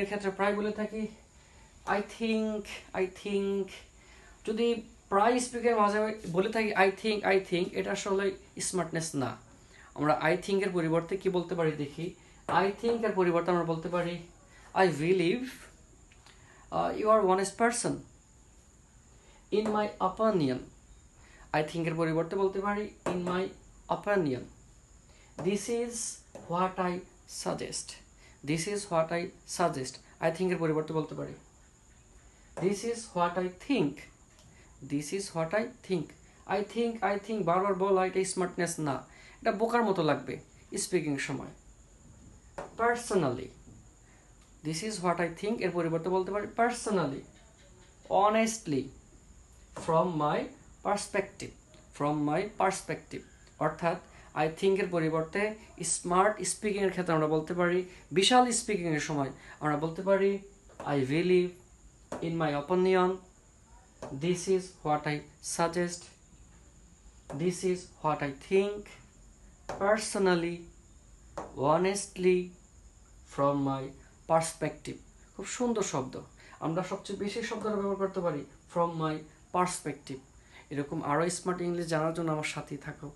এর ক্ষেত্রে প্রায় বলে থাকি আই থিঙ্ক। যদি প্রায় স্পিকের মাঝে বলে থাকি আই থিঙ্ক, এটা আসলে স্মার্টনেস না। আমরা আই থিঙ্কের পরিবর্তে কি বলতে পারি দেখি। আই থিঙ্কের পরিবর্তে আমরা বলতে পারি I believe you are honest person in my opinion. I থিঙ্কের পরিবর্তে বলতে পারি in my opinion. This is what I suggest. This is what I suggest. I থিঙ্কের পরিবর্তে বলতে পারি this is what I think. This is what I think. I think বারবার বলা এটা স্মার্টনেস না, এটা বোকার মতো লাগবে স্পিকিং সময়। Personally, this is what I think এর পরিবর্তে বলতে পারি personally. Honestly, from my perspective. From my perspective. অর্থাৎ আই থিঙ্কের পরিবর্তে স্মার্ট স্পিকিংয়ের ক্ষেত্রে আমরা বলতে পারি, বিশাল স্পিকিংয়ের সময় আমরা বলতে পারি I believe in my opinion. This is what I suggest. This is what I think. Personally, honestly, from my perspective. খুব সুন্দর শব্দ। আমরা সবচেয়ে বেশি শব্দটা ব্যবহার করতে পারি ফ্রম মাই পার্সপেক্টিভ। এরকম আরও স্মার্ট ইংলিশ জানার জন্য আমার সাথেই থাকো।